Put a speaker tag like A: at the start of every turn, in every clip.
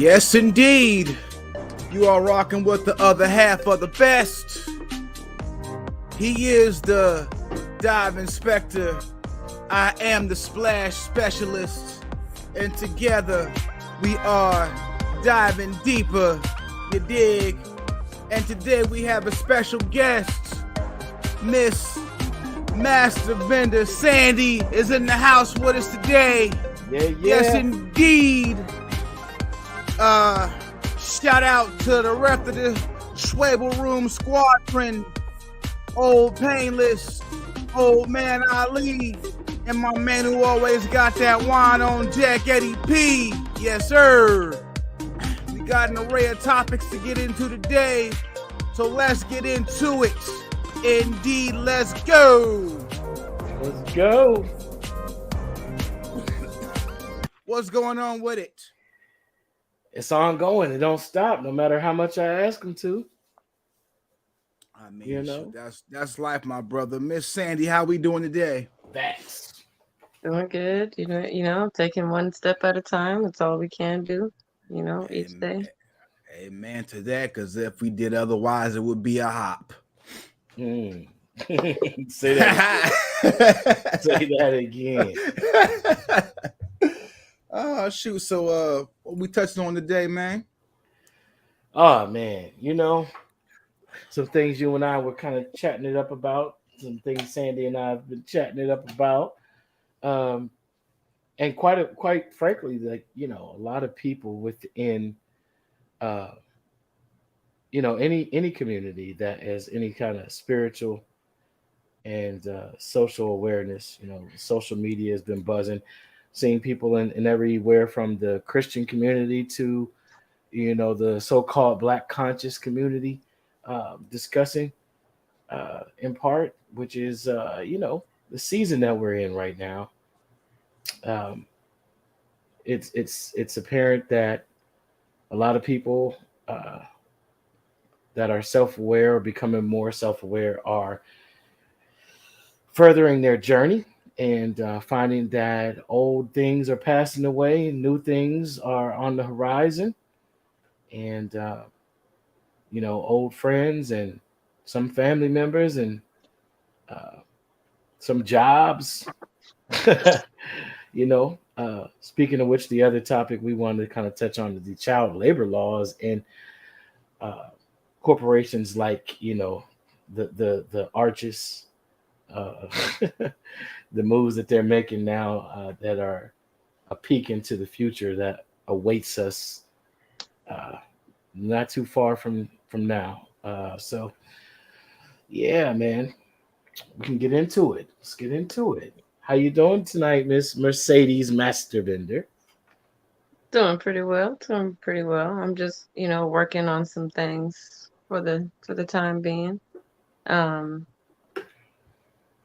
A: Yes, indeed. You are rocking with the other half of the best. He is the dive inspector. I am the splash specialist. And together we are diving deeper. You dig? And today we have a special guest. Miss Master Vendor Sandy is in the house with us today.
B: Yeah.
A: Yes, indeed. Shout out to the rest of the Schwabel Room Squadron, Old Painless, Old Man Ali, and my man who always got that wine on deck, Eddie P. Yes, sir. We got an array of topics to get into today, so let's get into it. Indeed, let's go.
B: Let's go.
A: What's going on with it?
B: It's ongoing. It don't stop, no matter how much I ask them to.
A: I mean,
B: You know?
A: that's life, my brother. Miss Sandy, how we doing today?
B: Facts.
C: Doing good, taking one step at a time. It's all we can do, each day.
A: Amen to that, because if we did otherwise, it would be a hop.
B: Say that. Say that again.
A: Oh, shoot. So, what we touching on today, man?
B: Oh, man. Some things you and I were kind of chatting it up about. Some things Sandy and I have been chatting it up about. And quite frankly, like, a lot of people within, any community that has any kind of spiritual and social awareness. Social media has been buzzing, seeing people in everywhere from the Christian community to, the so-called Black conscious community discussing in part, which is, the season that we're in right now. It's apparent that a lot of people that are self-aware or becoming more self-aware are furthering their journey and finding that old things are passing away and new things are on the horizon. And, old friends and some family members and some jobs. Speaking of which, the other topic we wanted to kind of touch on is the child labor laws and corporations like, the Arches, the moves that they're making now that are a peek into the future that awaits us not too far from now. So, yeah, man, we can get into it. Let's get into it. How you doing tonight, Miss Mercedes Master Vendor?
C: Doing pretty well. I'm just, working on some things for the time being.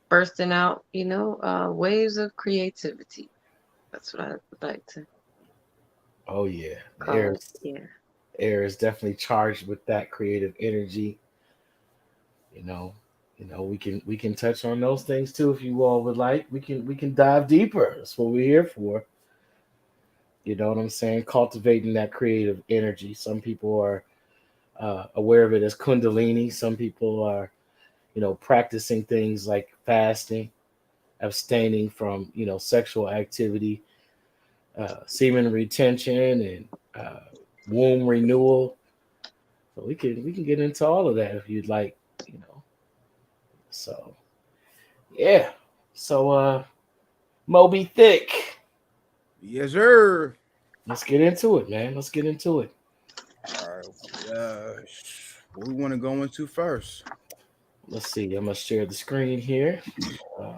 C: Bursting out, waves of creativity. That's what I would like to
B: Oh yeah,
C: call it. Yeah.
B: air is definitely charged with that creative energy. You know, we can touch on those things too if you all would like. We can dive deeper. That's what we're here for. You know what I'm saying? Cultivating that creative energy. Some people are aware of it as Kundalini. Some people are, practicing things like fasting, abstaining from, sexual activity, semen retention, and womb renewal. So we can get into all of that if you'd like, So yeah. So Moby Thick.
A: Yes, sir.
B: Let's get into it, man. Let's get into it.
A: All right. What we want to go into first?
B: Let's see. I'm gonna share the screen here. Uh,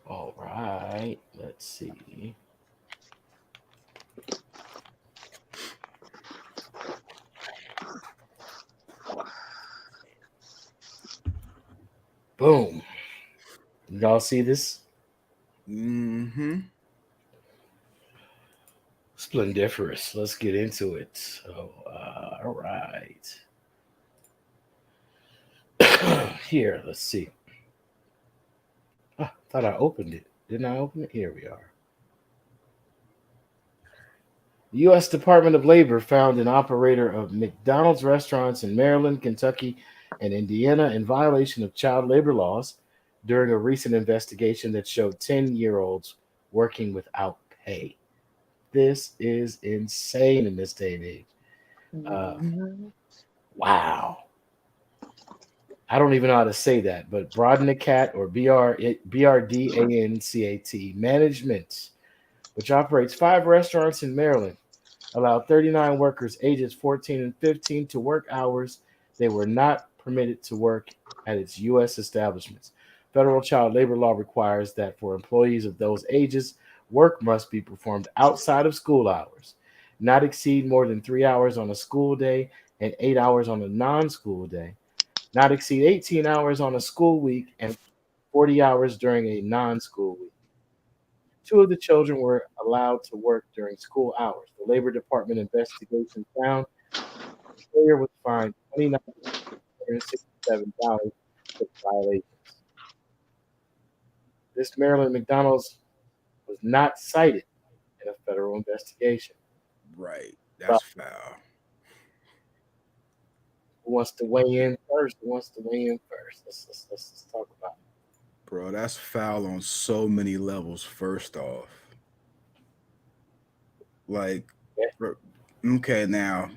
B: all right. Let's see. Boom. Y'all see this?
A: Mm-hmm.
B: Splendiferous. Let's get into it. So, all right. Here, let's see. Thought I opened it. Didn't I open it? Here we are. The U.S. Department of Labor found an operator of McDonald's restaurants in Maryland, Kentucky, and Indiana in violation of child labor laws during a recent investigation that showed 10-year-olds working without pay. This is insane in this day and age. Uh,
C: Mhm.
B: wow. I don't even know how to say that, but Broadnacat or BRDANCAT Management, which operates 5 restaurants in Maryland, allowed 39 workers ages 14 and 15 to work hours they were not permitted to work at its U.S. establishments. Federal child labor law requires that for employees of those ages, work must be performed outside of school hours, not exceed more than 3 hours on a school day and 8 hours on a non school day, not exceed 18 hours on a school week and 40 hours during a non school week. Two of the children were allowed to work during school hours. The Labor Department investigation found the employer was fined $29,167 for the violations. This Maryland McDonald's was not cited in a federal investigation.
A: Right.
B: But
A: That's foul.
B: who wants to weigh in first? Who wants to weigh in first? Let's talk about
A: Bro, that's foul on so many levels, first off. Like,
B: it.
A: bro, okay, now,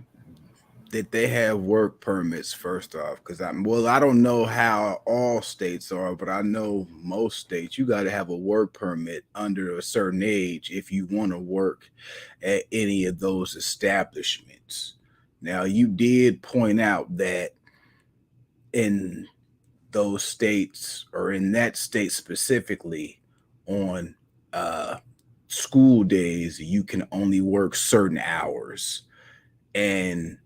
A: did they have work permits, first off? Because I don't know how all states are, but I know most states, you got to have a work permit under a certain age if you want to work at any of those establishments. Now, you did point out that in those states or in that state specifically on uh school days you can only work certain hours and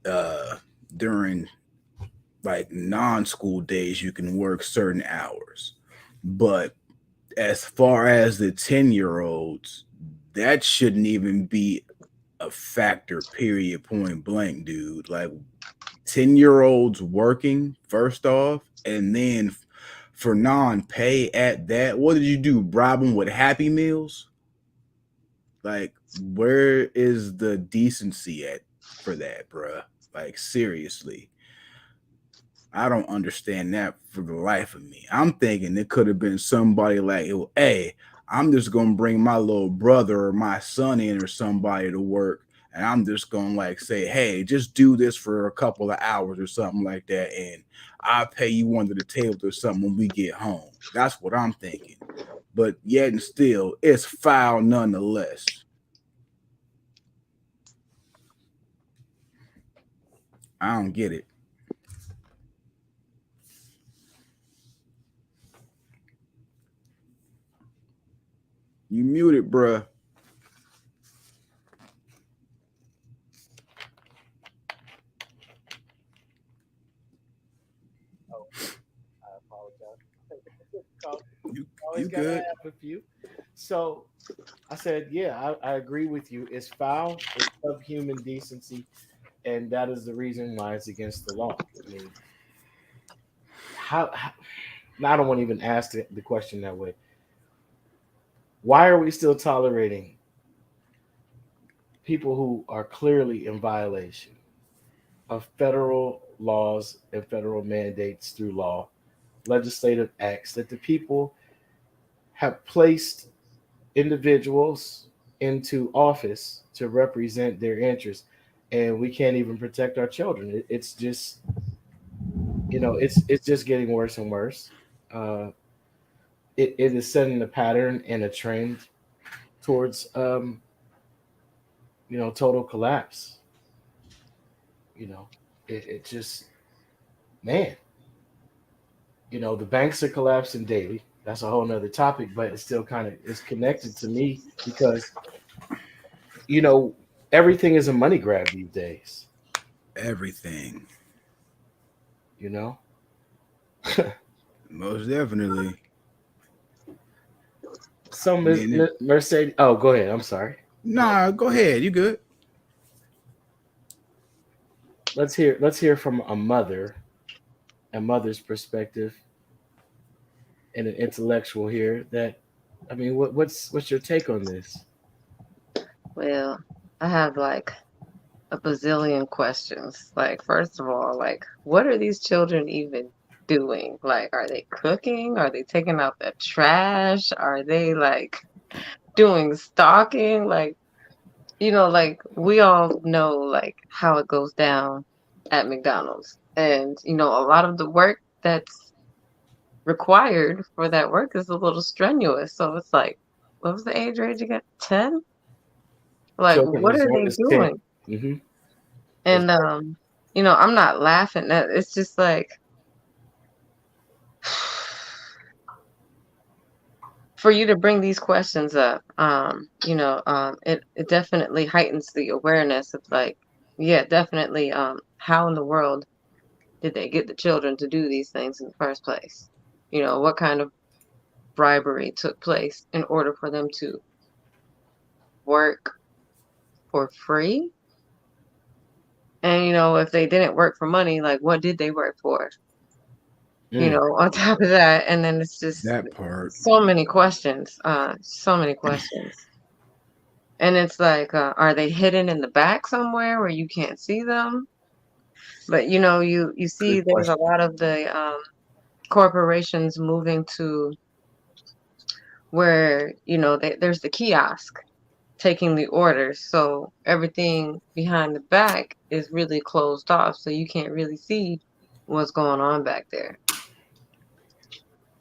A: uh during like non-school days you can work certain hours, but as far as the 10-year-olds, that shouldn't even be a factor, period, point blank, dude. Like 10-year-olds working first off, and then for non-pay at that, what did you do, bribe them with Happy Meals? Like, where is the decency at for that, bruh? Like, seriously, I don't understand that for the life of me. I'm thinking it could have been somebody like, hey, I'm just gonna bring my little brother or my son in or somebody to work, and I'm just gonna like say, hey, just do this for a couple of hours or something like that, and I'll pay you under the table or something when we get home. That's what I'm thinking. But yet and still, it's foul nonetheless. I don't get it. You muted, bruh.
B: Oh, I apologize.
A: You
B: Always
A: you
B: gotta
A: good?
B: have a few. So I said, yeah, I agree with you. It's foul. It's of human decency, and that is the reason why it's against the law. I mean, how I don't want to even ask the question that way. Why are we still tolerating people who are clearly in violation of federal laws and federal mandates through law, legislative acts that the people have placed individuals into office to represent their interests, and we can't even protect our children? It's just, it's just getting worse and worse. Uh, it is setting a pattern and a trend towards total collapse. You know, it just, man, the banks are collapsing daily. That's a whole nother topic, but it's still kind of is connected to me because you know everything is a money grab these days.
A: Everything.
B: You know,
A: Most definitely.
B: so
A: I mean,
B: Mercedes. Oh, go ahead. I'm sorry.
A: nah, go ahead. You good?
B: Let's hear from a mother's perspective, and an intellectual here. That I mean, what's your take on this?
C: Well, I have like a bazillion questions. Like, first of all, like, what are these children even doing? Like, are they cooking? Are they taking out the trash? Are they like doing stalking? Like, like we all know like how it goes down at McDonald's. And, a lot of the work that's required for that work is a little strenuous. So it's like, what was the age range again? 10? Like,
B: Children
C: what
B: as
C: are
B: young
C: they
B: as 10.
C: doing?
B: Mm-hmm.
C: And I'm not laughing at it's just like for you to bring these questions up, it definitely heightens the awareness of like, yeah, definitely, how in the world did they get the children to do these things in the first place? What kind of bribery took place in order for them to work for free? And if they didn't work for money, like what did they work for? On top of that, and then it's just
A: That part.
C: so many questions, so many questions. And it's like, are they hidden in the back somewhere where you can't see them? But you see
B: Good
C: there's a
B: question.
C: lot of the corporations moving to where, there's the kiosk taking the orders. So everything behind the back is really closed off. So you can't really see what's going on back there.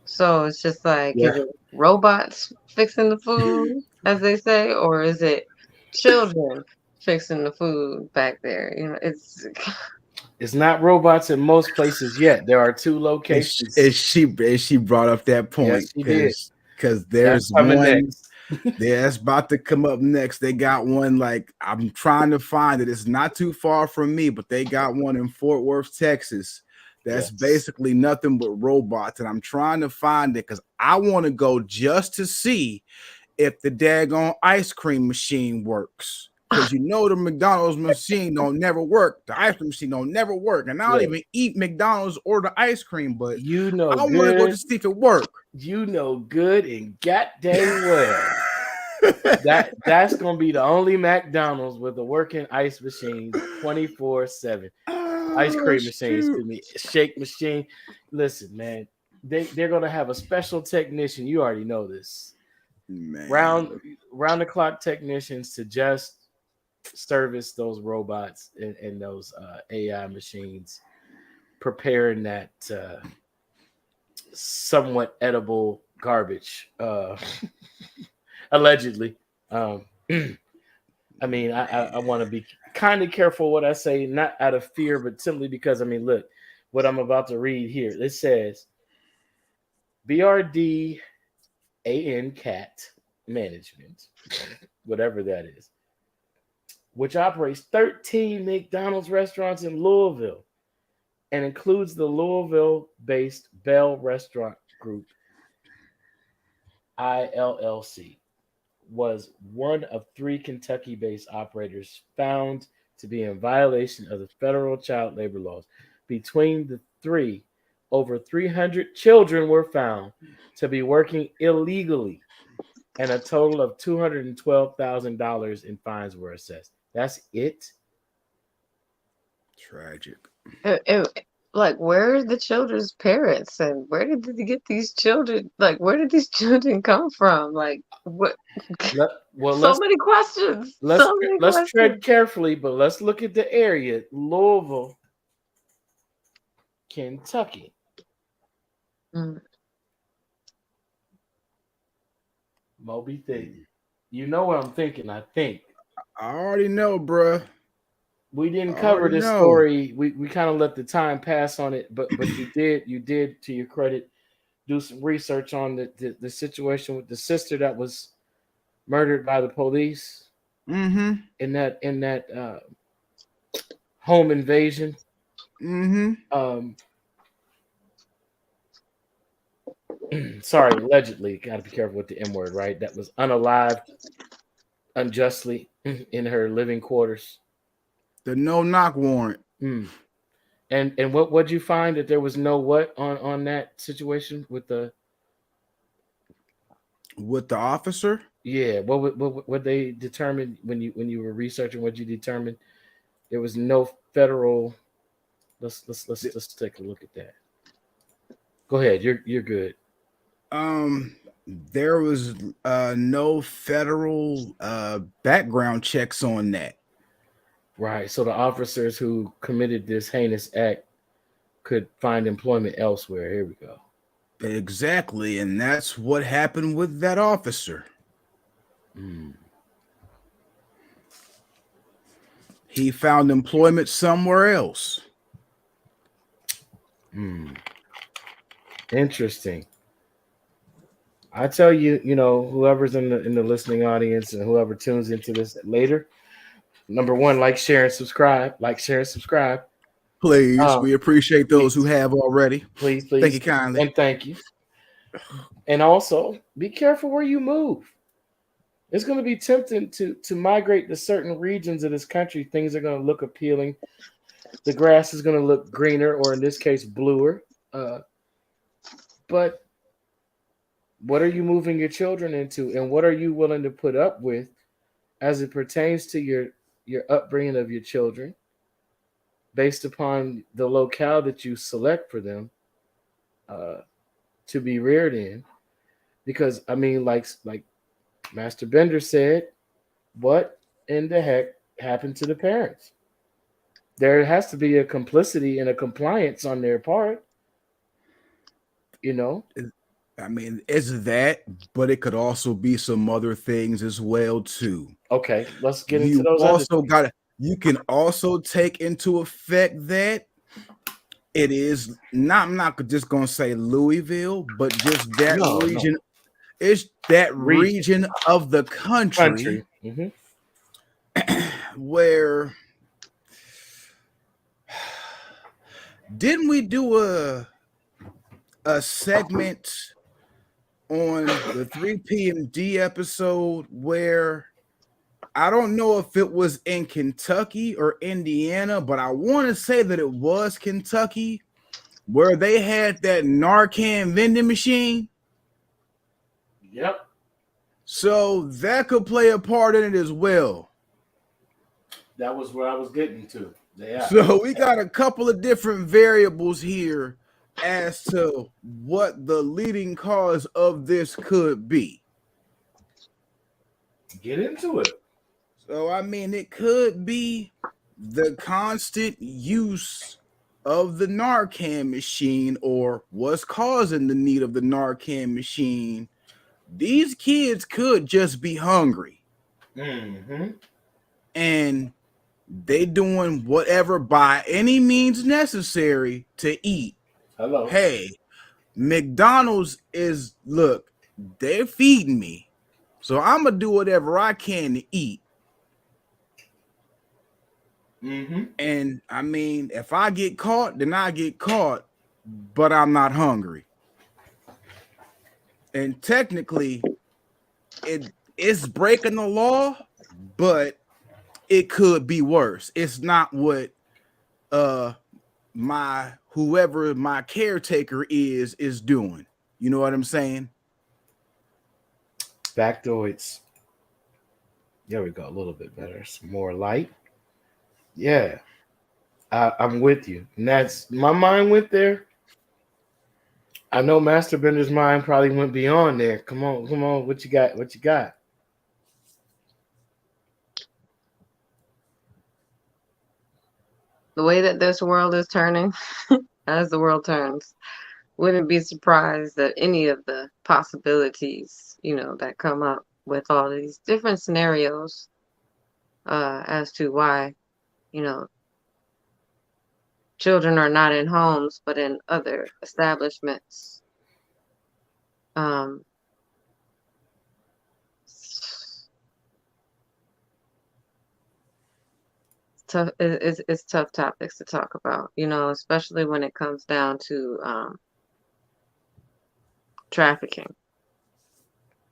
C: So it's just like, is
B: Yeah,
C: it robots fixing the food, as they say, or is it children fixing the food back there?
B: it's not robots in most places yet. There are 2
A: And
B: locations.
A: she brought up that point
B: Yes, she did.
A: because
B: That's
A: there's
B: coming
A: one
B: next.
A: that's about to come up next. They got one, like, I'm trying to find it. It's not too far from me, but they got one in Fort Worth, Texas. That's
B: Yes.
A: basically nothing but robots, and I'm trying to find it because I want to go just to see if the daggone ice cream machine works. Because the McDonald's machine don't never work. The ice cream machine don't never work. And I don't
B: Look,
A: even eat McDonald's or the ice cream, but
B: you know
A: I want to go
B: good.
A: to see if it work.
B: You know good and goddamn well that's gonna be the only McDonald's with a working ice machine 24/7. Ice cream machine, excuse me, shake machine. Listen, man, they're gonna have a special technician. You already know this.
A: Man.
B: Round the clock technicians to just service those robots and those AI machines, preparing that somewhat edible garbage, allegedly. I mean, I want to be kind of careful what I say, not out of fear, but simply because, I mean, look, what I'm about to read here. It says BRD AN Cat Management, whatever that is, which operates 13 McDonald's restaurants in Louisville and includes the Louisville-based Bell Restaurant Group, ILLC, was one of 3 Kentucky-based operators found to be in violation of the federal child labor laws. Between the 3, over 300 children were found to be working illegally, and a total of $212,000 in fines were assessed. That's it?
A: Tragic.
C: Like, where are the children's parents, and where did they get these children? Like, where did these children come from? Like, what? So many questions. So many
B: let's
C: questions.
B: tread carefully, but let's look at the area. Louisville, Kentucky. Moby Dick. You know what I'm thinking, I think.
A: I already know, bruh.
B: We didn't cover this story. We kind of let the time pass on it, but you did, to your credit, do some research on the situation with the sister that was murdered by the police in that home invasion. Sorry, allegedly. Got to be careful with the M word, right? That was unalived unjustly in her living quarters.
A: The no-knock warrant.
B: And what'd you find, that there was no what on that situation with the
A: With the officer,
B: Yeah, what they determined when you were researching what you determined? There was no federal. Let's take a look at that. Go ahead. You're good.
A: um, there was no federal background checks on that.
B: Right. So the officers who committed this heinous act could find employment elsewhere. Here we go.
A: Exactly, and that's what happened with that officer.
B: Mm.
A: He found employment somewhere else.
B: Mm. Interesting. I tell you, whoever's in the listening audience and whoever tunes into this later, number one, like, share, and subscribe. Like, share, and subscribe.
A: Please, we appreciate those who
B: Please,
A: have already.
B: please,
A: Thank you kindly.
B: and thank you. And also, be careful where you move. It's going to be tempting to migrate to certain regions of this country. Things are going to look appealing. The grass is going to look greener, or in this case, bluer. But what are you moving your children into, and what are you willing to put up with as it pertains to your upbringing of your children, based upon the locale that you select for them to be reared in? Because I mean, like Master Bender said, what in the heck happened to the parents? There has to be a complicity and a compliance on their part.
A: I mean, it's that, but it could also be some other things as well too.
B: Okay, let's get into those.
A: You can also take into effect that it is not. I'm not just gonna say Louisville, but just that region. No. It's that region of the country.
B: Mm-hmm.
A: Where didn't we do a segment on the 3 PMD episode where I don't know if it was in Kentucky or Indiana, but I want to say that it was Kentucky, where they had that Narcan vending machine?
B: Yep.
A: So that could play a part in it as well.
B: That was where I was getting to. Yeah.
A: So we got a couple of different variables here as to what the leading cause of this could be.
B: Get into it.
A: So, I mean, it could be the constant use of the Narcan machine, or what's causing the need of the Narcan machine. These kids could just be hungry.
B: Mm-hmm.
A: And they doing whatever by any means necessary to eat.
B: Hello.
A: Hey, McDonald's look, they're feeding me. So I'm going to do whatever I can to eat.
B: Mm-hmm.
A: And I mean, if I get caught, then I get caught, but I'm not hungry. And technically, it's breaking the law, but it could be worse. It's not what whoever my caretaker is doing. You know what I'm saying?
B: Factoids. There we go. A little bit better. Some more light. Yeah. I'm with you. And that's my mind went there. I know Master Bender's mind probably went beyond there. Come on. What you got?
C: The way that this world is turning, as the world turns, wouldn't be surprised that any of the possibilities, that come up with all these different scenarios as to why, children are not in homes, but in other establishments. It's tough topics to talk about, especially when it comes down to trafficking.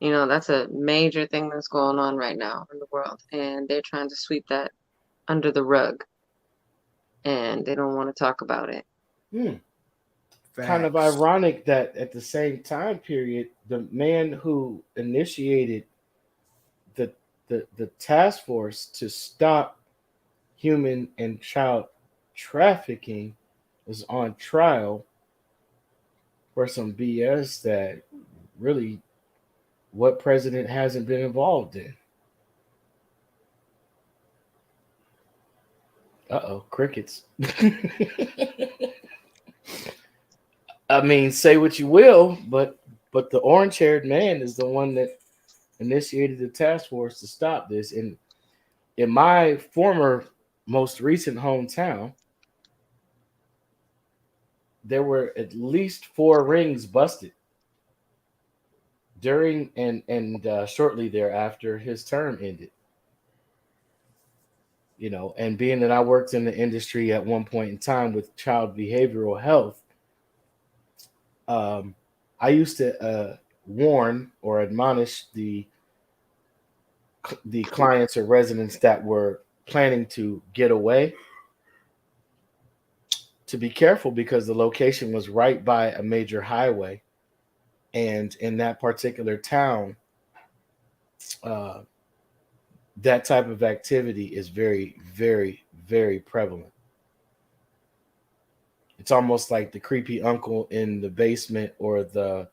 C: That's a major thing that's going on right now in the world, and they're trying to sweep that under the rug, and they don't want to talk about it.
B: Kind of ironic that at the same time period, the man who initiated the the task force to stop human and child trafficking was on trial for some BS that really what president hasn't been involved in. Uh-oh, crickets. I mean, say what you will, but the orange-haired man is the one that initiated the task force to stop this. And in my former most recent hometown, there were at least 4 rings busted during and shortly thereafter his term ended. And being that I worked in the industry at one point in time with child behavioral health, um, I used to warn or admonish the clients or residents that were planning to get away to be careful because the location was right by a major highway, and in that particular town, uh, that type of activity is very, very, very prevalent. It's almost like the creepy uncle in the basement or the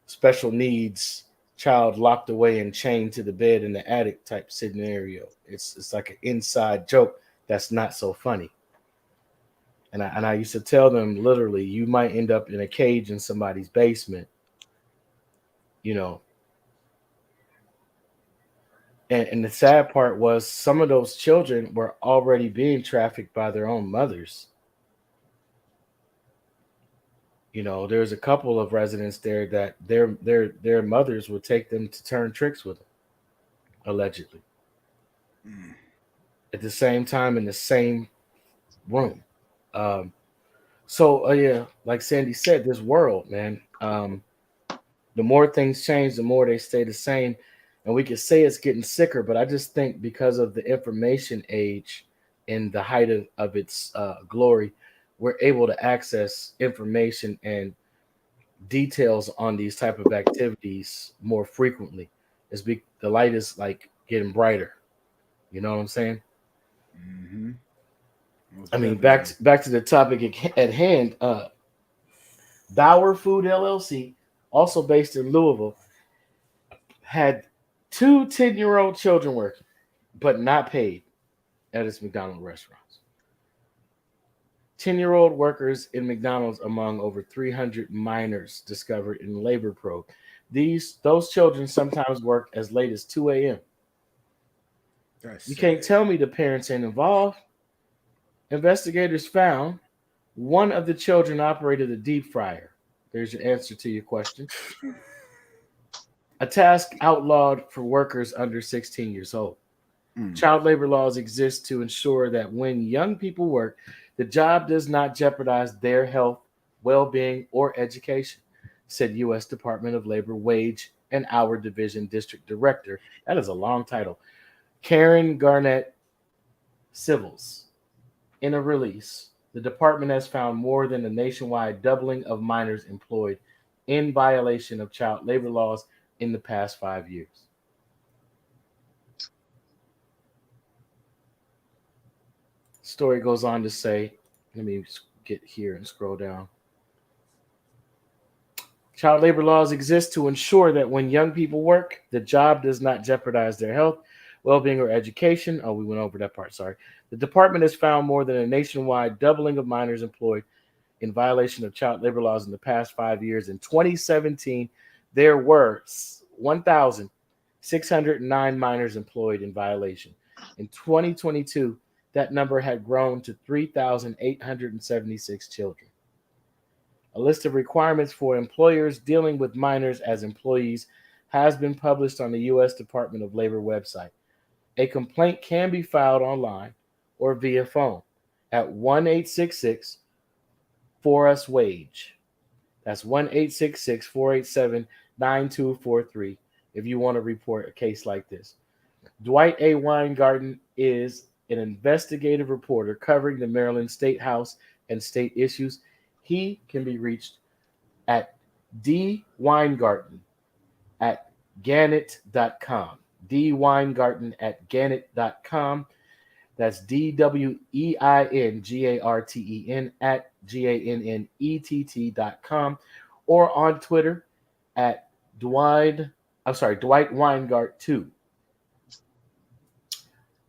B: special needs child locked away and chained to the bed in the attic type scenario. It's like an inside joke that's not so funny. And I used to tell them literally, you might end up in a cage in somebody's basement, you know. And the sad part was some of those children were already being trafficked by their own mothers. There's a couple of residents there that their mothers would take them to turn tricks with them, allegedly. At the same time in the same room. So yeah, like Sandy said, this world, man. The more things change, the more they stay the same. And we could say it's getting sicker, but I just think because of the information age and the height of its glory, we're able to access information and details on these type of activities more frequently. The light is like getting brighter. You know what I'm saying?
A: Mm-hmm.
B: I mean, back to the topic at hand. Bauer Food LLC, also based in Louisville, had 2 10-year-old children working, but not paid at its McDonald's restaurants. 10-year-old workers in McDonald's among over 300 minors discovered in labor probe. Those children sometimes work as late as 2 a.m. You can't tell me the parents ain't involved. Investigators found one of the children operated a deep fryer. There's your answer to your question. A task outlawed for workers under 16 years old. Child labor laws exist to ensure that when young people work, the job does not jeopardize their health, well-being, or education, said U.S. Department of Labor Wage and Hour Division District Director. That is a long title. Karen Garnett Civils. In a release, the department has found more than a nationwide doubling of minors employed in violation of child labor laws in the past 5 years. Story goes on to say, let me get here and scroll down. Child labor laws exist to ensure that when young people work, the job does not jeopardize their health, well-being, or education. Oh, we went over that part, sorry. The department has found more than a nationwide doubling of minors employed in violation of child labor laws in the past 5 years. In 2017, there were 1,609 minors employed in violation. In 2022, that number had grown to 3,876 children. A list of requirements for employers dealing with minors as employees has been published on the U.S. Department of Labor website. A complaint can be filed online or via phone at 1-866-4US-WAGE. That's 1-866-487-9243 if you want to report a case like this. Dwight A. Weingarten is an investigative reporter covering the Maryland State House and state issues. He can be reached at dweingarten at Gannett.com. D Weingarten at Gannett.com. That's DWEINGARTEN at GANNETT.com, or on Twitter at Dwight Weingart 2.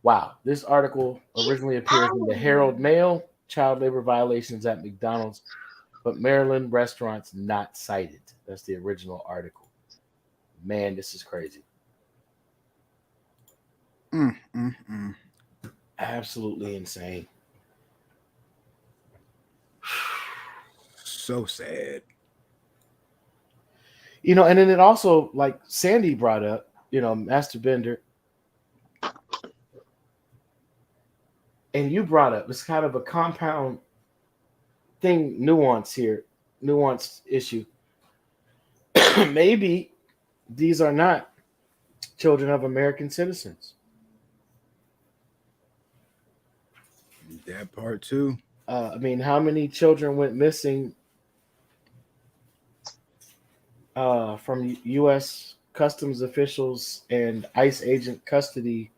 B: Wow, this article originally appears in the Herald Mail, child labor violations at McDonald's, but Maryland restaurants not cited. That's the original article. Man, this is crazy. Absolutely insane.
A: So sad.
B: And then it also, like Sandy brought up, Master Bender, and you brought up, it's kind of a compound thing, nuanced issue. Maybe these are not children of American citizens.
A: That part too.
B: I mean, how many children went missing from U.S. Customs officials and ICE agent custody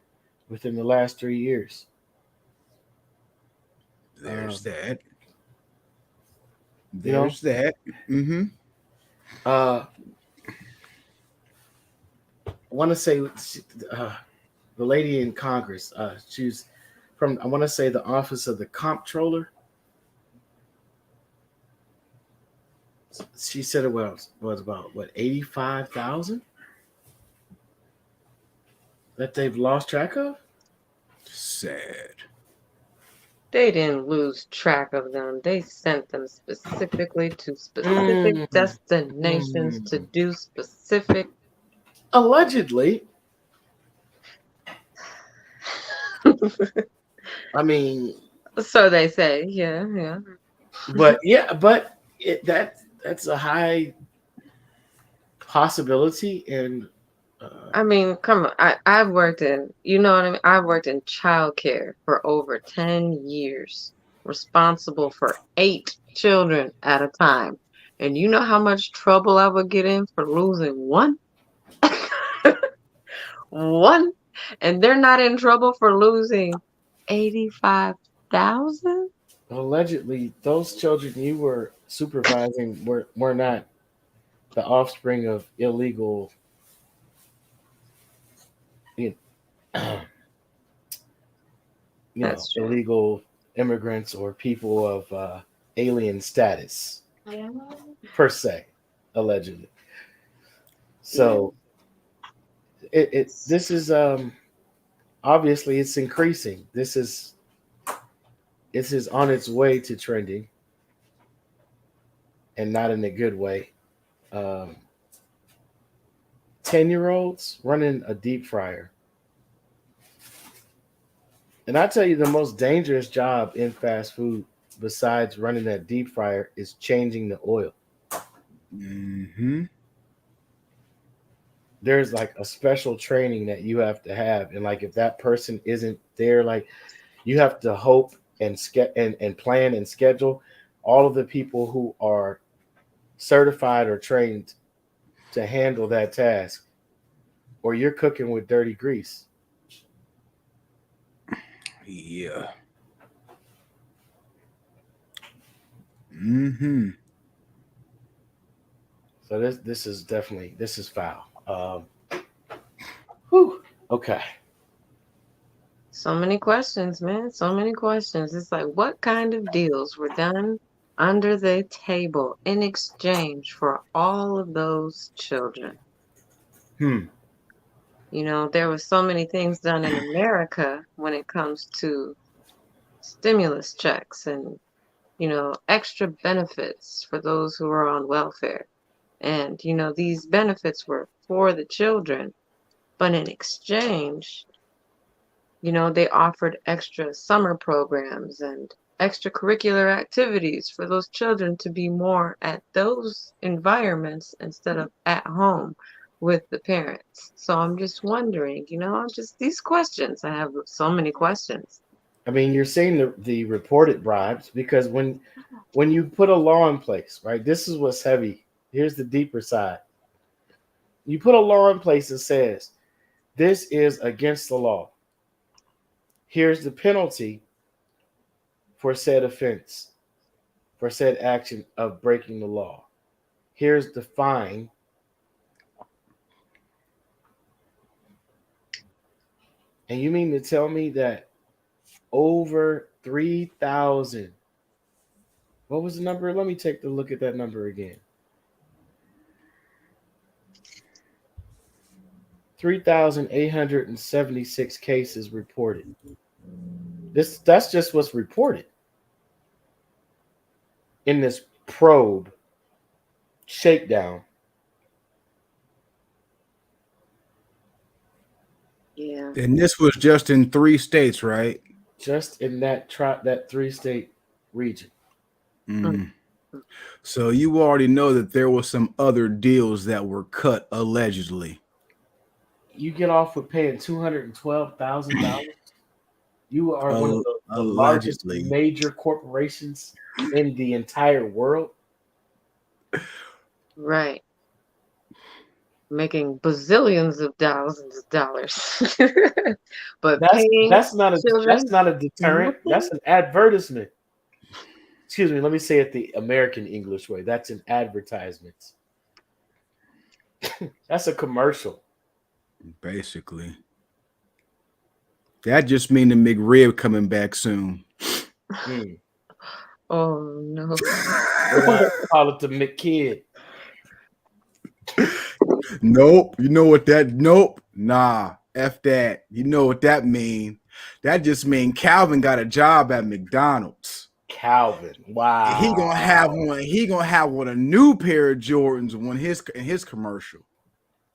B: within the last 3 years?
A: There's that.
B: You know?
A: There's that. Mm-hmm.
B: I want to say the lady in Congress, she's from, I want to say, the Office of the Comptroller. She said it was about, 85,000 that they've lost track of?
A: Sad.
C: They didn't lose track of them. They sent them specifically to specific destinations to do specific.
B: Allegedly. I mean,
C: So they say, yeah.
B: but that's a high possibility. And
C: I mean, come on. I've worked in, you know what I mean? I've worked in childcare for over 10 years, responsible for 8 children at a time. And you know how much trouble I would get in for losing one? One? And they're not in trouble for losing 85,000?
B: allegedly, those children you were supervising were not the offspring of illegal,
C: That's true.
B: illegal immigrants or people of alien status per se, allegedly. So this is obviously it's increasing. This is on its way to trending, and not in a good way. 10-year-olds running a deep fryer. And I tell you, the most dangerous job in fast food, besides running that deep fryer, is changing the oil.
A: Mm-hmm.
B: There's like a special training that you have to have. And like if that person isn't there, like you have to hope and plan and schedule all of the people who are certified or trained to handle that task, or you're cooking with dirty grease.
A: Yeah. Mm-hmm.
B: So this is definitely, this is foul. Whew. Okay.
C: So many questions, man. So many questions. It's like, what kind of deals were done under the table in exchange for all of those children? You know, there were so many things done in America when it comes to stimulus checks and, you know, extra benefits for those who are on welfare. And, you know, these benefits were for the children, but in exchange, you know, they offered extra summer programs and extracurricular activities for those children to be more at those environments instead of at home with the parents. So I'm just wondering, you know, just these questions. I have so many questions.
B: I mean, you're saying the reported bribes, because when you put a law in place, right? This is what's heavy. Here's the deeper side. You put a law in place that says this is against the law. Here's the penalty for said offense, for said action of breaking the law. Here's the fine. And you mean to tell me that over 3,000, what was the number? Let me take a look at that number again. 3,876 cases reported. That's just what's reported in this probe shakedown.
C: Yeah.
A: And this was just in 3 states, right?
B: Just in that 3-state region.
A: Mm. So you already know that there were some other deals that were cut allegedly.
B: You get off with paying $212,000. You are one of the largest
A: Allegedly.
B: major corporations in the entire world.
C: Right. Making bazillions of thousands of dollars. But paying
B: That's not a
C: children
B: deterrent. That's an advertisement. Excuse me, let me say it the American English way. That's an advertisement. That's a commercial.
A: Basically. That just mean the McRib coming back soon.
C: Oh no.
B: Call it the McKid.
A: Nope. You know what that? Nope. Nah. F that. You know what that mean? That just mean Calvin got a job at McDonald's.
B: Calvin. Wow.
A: He gonna have one. He gonna have one a new pair of Jordans in his commercial.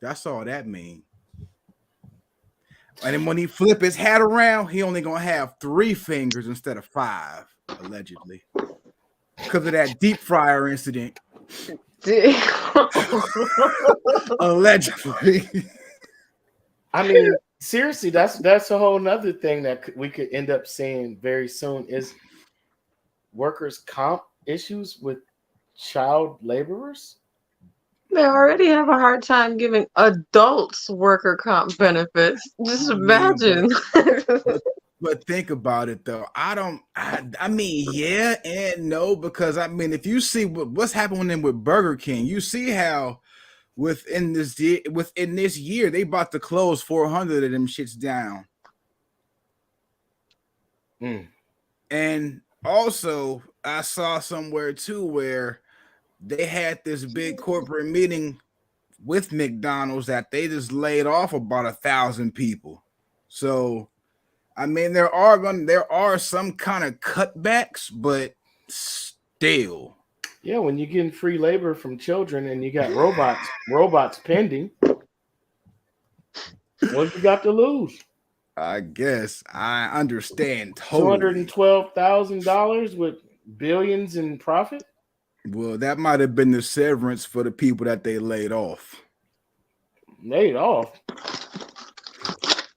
A: That's all that mean. And then when he flip his hat around, he only gonna have 3 fingers instead of 5, allegedly, because of that deep fryer incident. Allegedly.
B: I mean, seriously, that's a whole nother thing that we could end up seeing very soon is workers' comp issues with child laborers.
C: They already have a hard time giving adults worker comp benefits. Just imagine.
A: But think about it though. I mean, yeah and no, because I mean, if you see what's happening with Burger King, you see how within this year they about to close 400 of them shits down. And also, I saw somewhere too where they had this big corporate meeting with McDonald's that they just laid off about 1,000 people. So, I mean, there are some kind of cutbacks, but still.
B: Yeah, when you're getting free labor from children and you got robots pending, what you got to lose?
A: I guess I understand totally.
B: $212,000 with billions in profit.
A: Well, that might have been the severance for the people that they laid off.
B: Laid off?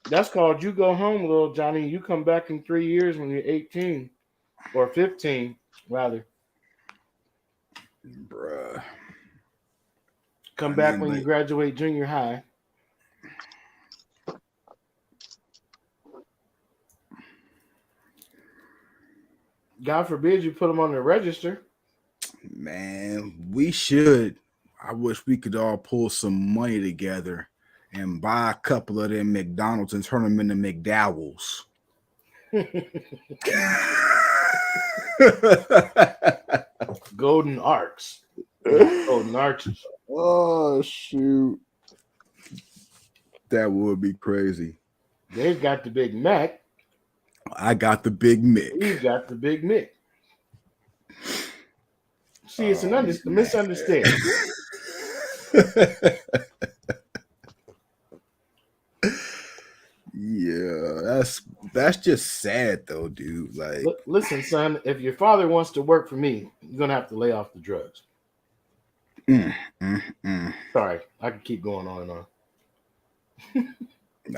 B: That's called you go home, little Johnny. You come back in 3 years when you're 18 or 15, rather.
A: Bruh.
B: Come back when you graduate junior high. God forbid you put them on the register.
A: Man, we should. I wish we could all pull some money together and buy a couple of them McDonald's and turn them into McDowells.
B: Golden arcs. Golden arches.
A: Oh, shoot. That would be crazy.
B: They've got the Big Mac.
A: I got the Big Mick.
B: We've got the Big Mick. See, it's a misunderstanding.
A: Yeah, that's just sad though, dude. Like,
B: listen, son, if your father wants to work for me, you're gonna have to lay off the drugs. Sorry, I can keep going on and on.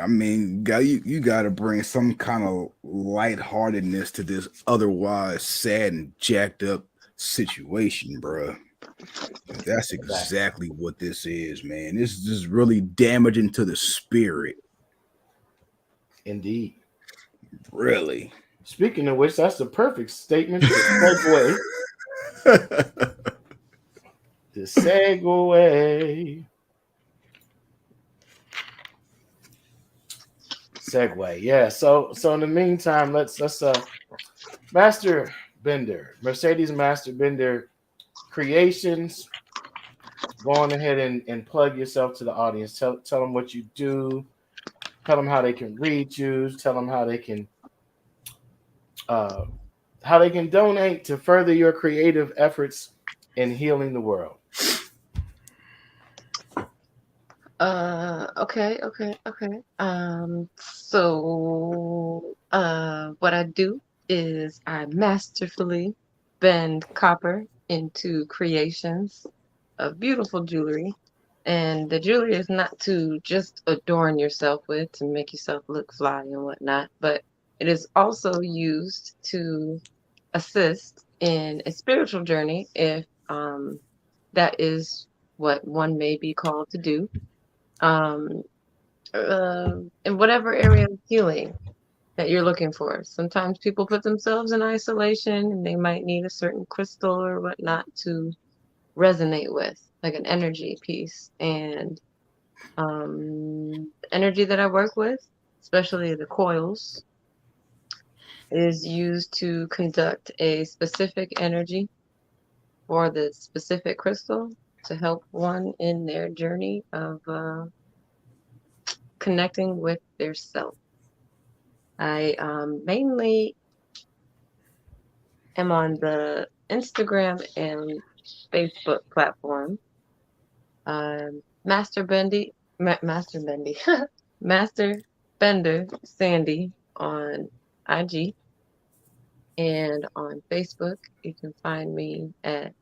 A: I mean, you got to bring some kind of lightheartedness to this otherwise sad and jacked up situation, bruh. That's exactly what this is, man. This is really damaging to the spirit.
B: Indeed.
A: Really.
B: Speaking of which, that's the perfect statement to segue. To segue. Segue. Yeah. So in the meantime, let's Master Bender, Mercedes Master Bender Creations. Go on ahead and plug yourself to the audience. Tell them what you do. Tell them how they can reach you. Tell them how they can donate to further your creative efforts in healing the world.
C: Okay. So what I do is I masterfully bend copper into creations of beautiful jewelry. And the jewelry is not to just adorn yourself with to make yourself look fly and whatnot, but it is also used to assist in a spiritual journey if that is what one may be called to do. Um, in whatever area of healing that you're looking for. Sometimes people put themselves in isolation and they might need a certain crystal or whatnot to resonate with, like an energy piece. And the energy that I work with, especially the coils, is used to conduct a specific energy for the specific crystal to help one in their journey of connecting with their self. I mainly am on the Instagram and Facebook platform. Master Bendy, Master Bendy, Master Bender Sandy on IG, and on Facebook you can find me at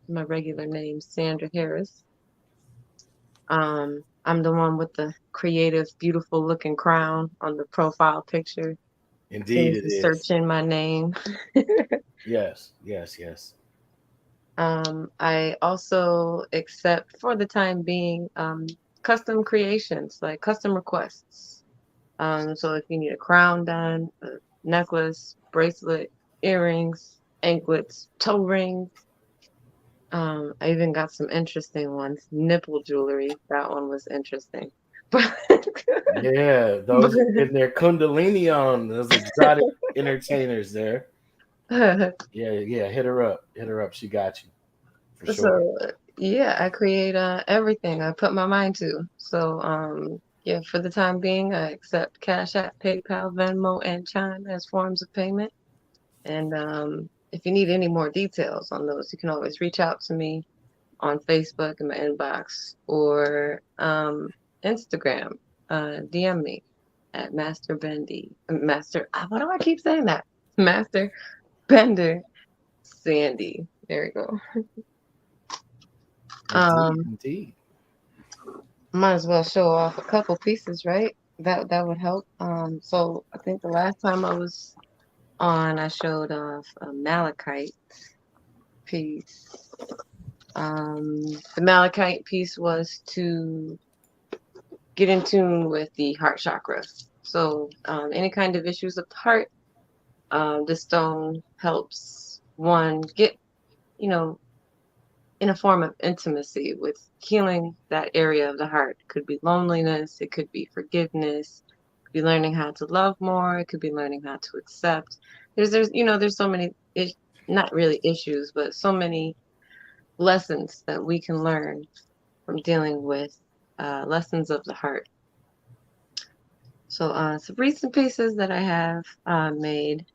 C: my regular name, Sandra Harris. I'm the one with the creative, beautiful looking crown on the profile picture.
B: Indeed, it is.
C: Searching my name.
B: Yes.
C: I also accept, for the time being, custom creations, like custom requests. So if you need a crown done, a necklace, bracelet, earrings, anklets, toe rings. I even got some interesting ones. Nipple jewelry. That one was interesting.
B: Yeah, those in their Kundalini on those exotic entertainers there. Yeah. Hit her up. She got you for sure.
C: So yeah, I create everything I put my mind to. So yeah, for the time being, I accept Cash App, PayPal, Venmo, and Chime as forms of payment. And if you need any more details on those, you can always reach out to me on Facebook in my inbox or Instagram. DM me at Master Bendy. Why do I keep saying that? Master Bender Sandy. There we go.
B: Indeed.
C: Might as well show off a couple pieces, right? That would help. So I think the last time I was on, I showed off a malachite piece. The malachite piece was to get in tune with the heart chakra. So any kind of issues of the heart, the stone helps one get, in a form of intimacy with healing that area of the heart. It could be loneliness, it could be forgiveness, it could be learning how to love more, it could be learning how to accept. There's so many, not really issues, but so many lessons that we can learn from dealing with lessons of the heart. So some recent pieces that I have made.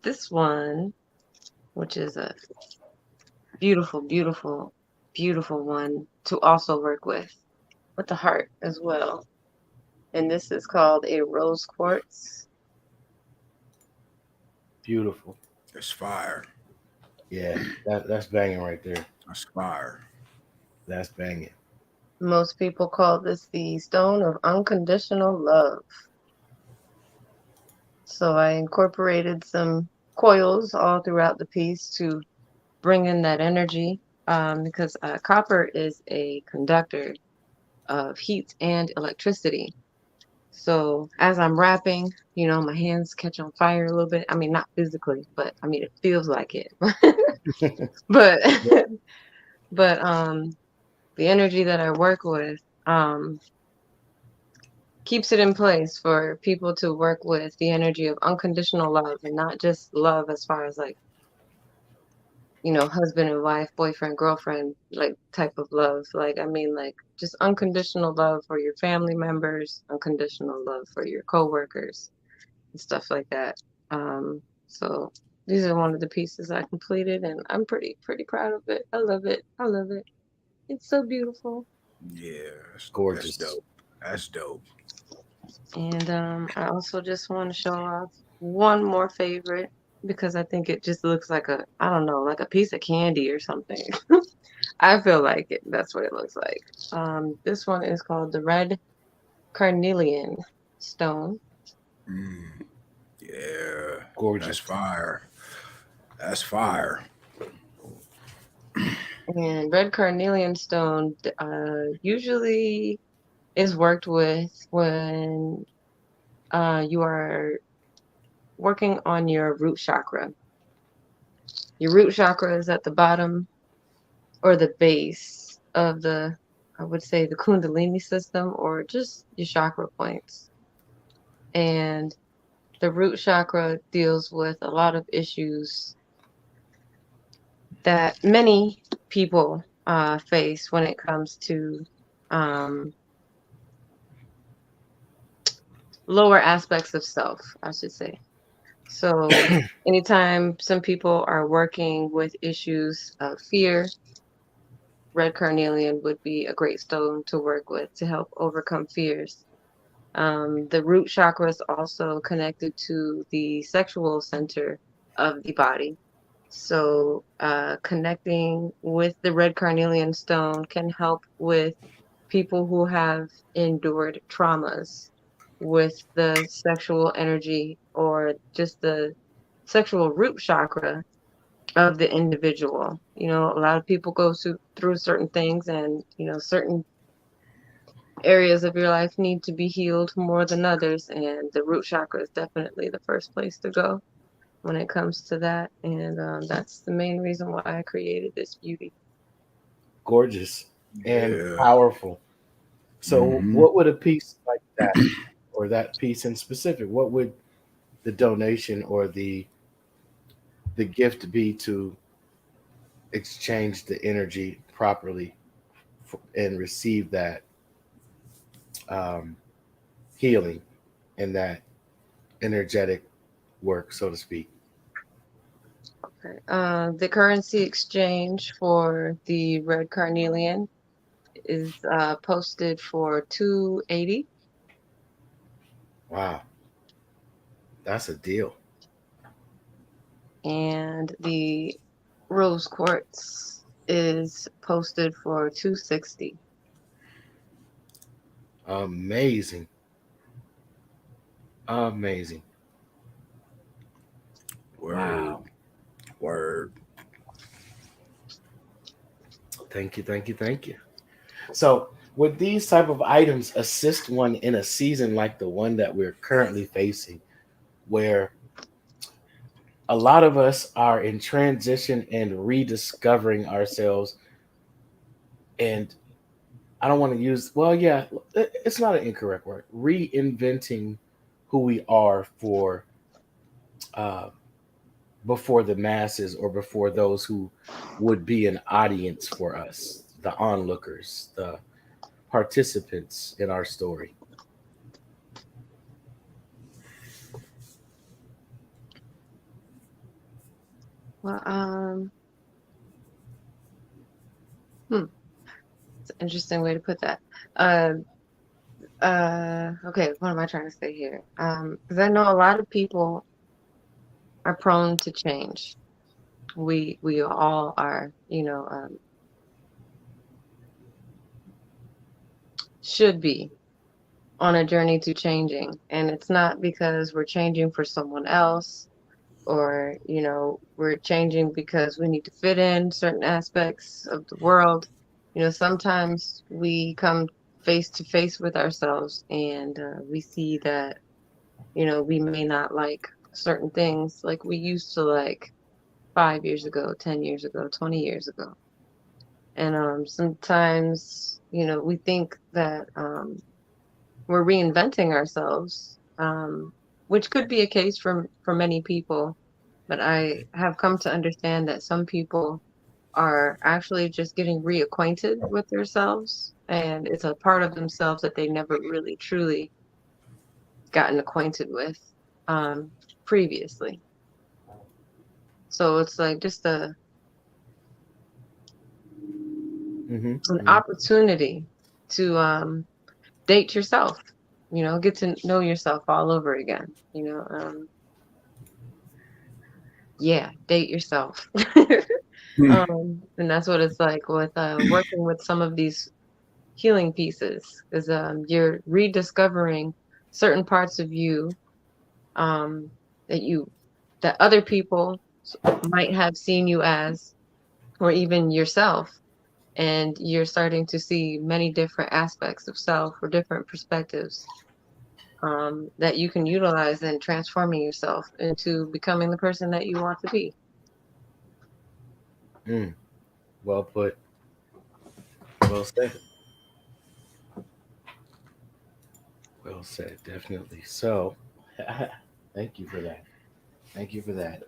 C: This one, which is a beautiful one to also work with the heart as well. And this is called a rose quartz.
B: Beautiful.
A: That's fire.
B: Yeah, that's banging right there.
A: That's fire.
B: That's banging.
C: Most people call this the stone of unconditional love. So I incorporated some coils all throughout the piece to bring in that energy, because copper is a conductor of heat and electricity. So as I'm rapping, my hands catch on fire a little bit. I mean, not physically, but I mean, it feels like it. But but the energy that I work with um, keeps it in place for people to work with the energy of unconditional love, and not just love as far as like, husband and wife, boyfriend, girlfriend, like type of love. Like, I mean, like just unconditional love for your family members, unconditional love for your coworkers, and stuff like that. So these are one of the pieces I completed, and I'm pretty proud of it. I love it. I love it. It's so beautiful.
A: Yeah, that's
B: Gorgeous.
A: dope. That's dope.
C: And I also just want to show off one more favorite because I think it just looks like I don't know, like a piece of candy or something. I feel like it. That's what it looks like. This one is called the Red Carnelian Stone.
A: Mm, yeah,
B: Gorgeous.
A: that's fire. That's fire.
C: And Red Carnelian Stone usually is worked with when you are working on your root chakra. Your root chakra is at the bottom or the base of I would say, the Kundalini system, or just your chakra points. And the root chakra deals with a lot of issues that many people face when it comes to um, lower aspects of self, I should say. So, anytime some people are working with issues of fear, red carnelian would be a great stone to work with to help overcome fears. The root chakra is also connected to the sexual center of the body. So, connecting with the red carnelian stone can help with people who have endured traumas with the sexual energy, or just the sexual root chakra of the individual. A lot of people go through certain things, and certain areas of your life need to be healed more than others, and the root chakra is definitely the first place to go when it comes to that. And that's the main reason why I created this beauty.
B: Gorgeous and
A: Yeah.
B: powerful. So,
A: Hmm.
B: what would a piece like that, or that piece in specific, what would the donation or the gift be to exchange the energy properly and receive that um, healing and that energetic work, so to speak?
C: Okay. The currency exchange for the red carnelian is posted for 280,
B: Wow, that's a deal.
C: and the rose quartz is posted for 260.
B: Amazing. Amazing.
A: Word.
B: Wow.
A: Word.
B: Thank you, thank you, thank you. So, would these type of items assist one in a season like the one that we're currently facing, where a lot of us are in transition and rediscovering ourselves? And I don't want to use, well, yeah, it's not an incorrect word. Reinventing who we are for uh, before the masses, or before those who would be an audience for us, the onlookers, the participants in our story.
C: Well, it's an interesting way to put that. Uh, okay, what am I trying to say here? Because I know a lot of people are prone to change. We all are, should be on a journey to changing, and it's not because we're changing for someone else or we're changing because we need to fit in certain aspects of the world. Sometimes we come face to face with ourselves, and we see that we may not like certain things like we used to like 5 years ago, 10 years ago, 20 years ago. And sometimes we think that we're reinventing ourselves, which could be a case for many people. But I have come to understand that some people are actually just getting reacquainted with themselves, and it's a part of themselves that they never really truly gotten acquainted with previously. So it's like just an opportunity to date yourself, get to know yourself all over again. Yeah, date yourself. And that's what it's like with working with some of these healing pieces, is you're rediscovering certain parts of you, um, that other people might have seen you as, or even yourself, and you're starting to see many different aspects of self or different perspectives, that you can utilize in transforming yourself into becoming the person that you want to be.
B: Well put. Well said. Well said, definitely. So, thank you for that. Thank you for that.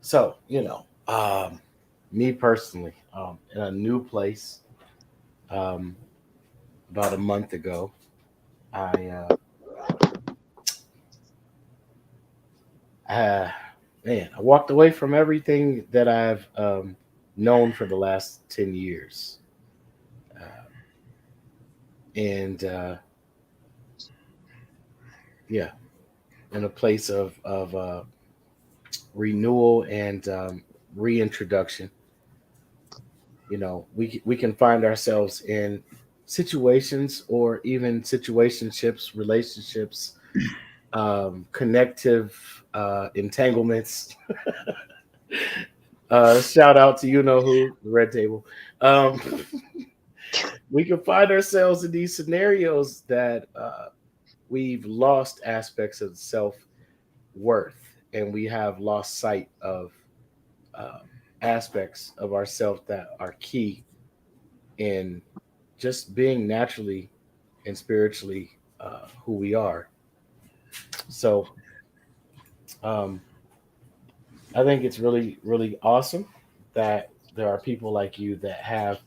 B: So, me personally, in a new place, um, about a month ago, I, uh, I walked away from everything that I've known for the last 10 years. Uh, and yeah, in a place of renewal and reintroduction. We can find ourselves in situations or even situationships, relationships, connective entanglements. Shout out to who, the Red Table. Um, we can find ourselves in these scenarios that we've lost aspects of self worth, and we have lost sight of uh, aspects of ourself that are key in just being naturally and spiritually who we are. So um, I think it's really, really awesome that there are people like you that have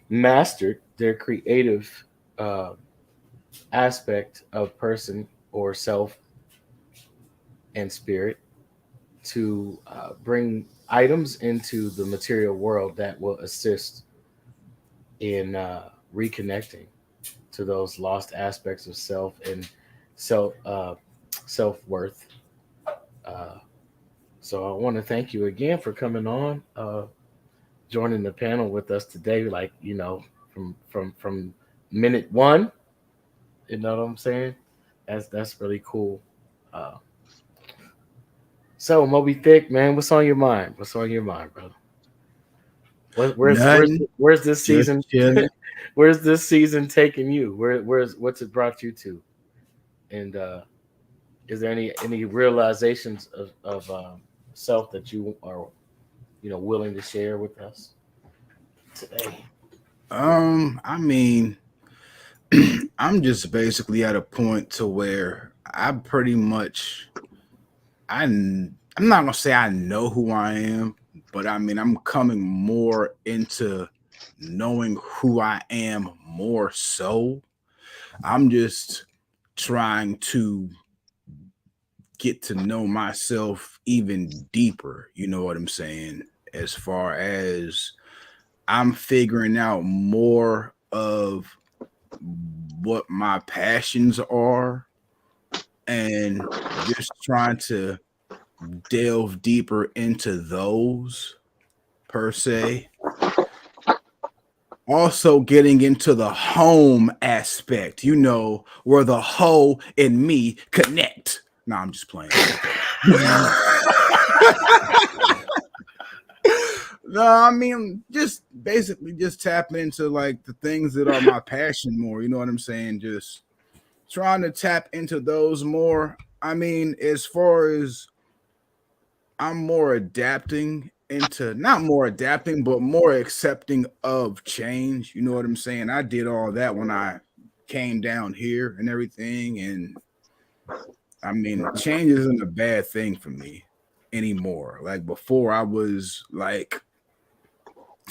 B: mastered their creative uh, aspect of person or self and spirit to bring items into the material world that will assist in reconnecting to those lost aspects of self and self self worth. Uh, so I want to thank you again for coming on, joining the panel with us today. Like from minute one, you know what I'm saying? That's really cool. Uh, so Moby Thick, man, what's on your mind? What's on your mind, brother?
A: Nothing.
B: Where's this
A: Just
B: season?
A: chilling.
B: Where's this season taking you? What's it brought you to? And is there any realizations of self that you are willing to share with us today?
A: I mean, I'm just basically at a point to where I pretty much I'm not gonna say I know who I am, but I mean I'm coming more into knowing who I am more so. I'm just trying to get to know myself even deeper, you know what I'm saying? As far as I'm figuring out more of what my passions are and just trying to delve deeper into those per se. Also getting into the home aspect, where the hoe and me connect. No, I'm just playing. No, I mean, just basically just tapping into like the things that are my passion more. You know what I'm saying? Just trying to tap into those more. I mean, as far as I'm more adapting into not more adapting, but more accepting of change. You know what I'm saying? I did all that when I came down here and everything. And I mean, change isn't a bad thing for me anymore. Like before, I was like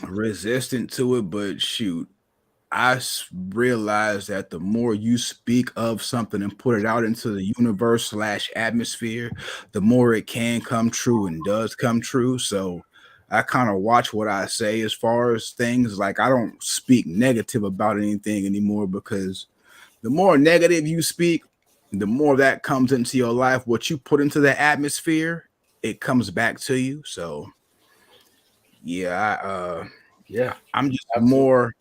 A: resistant to it, but shoot, realized that the more you speak of something and put it out into the universe slash atmosphere, the more it can come true and does come true. So I kind of watch what I say as far as things. Like I don't speak negative about anything anymore because the more negative you speak, the more that comes into your life. What you put into the atmosphere, it comes back to you. So yeah,
B: Yeah,
A: I'm just
B: absolutely.
A: more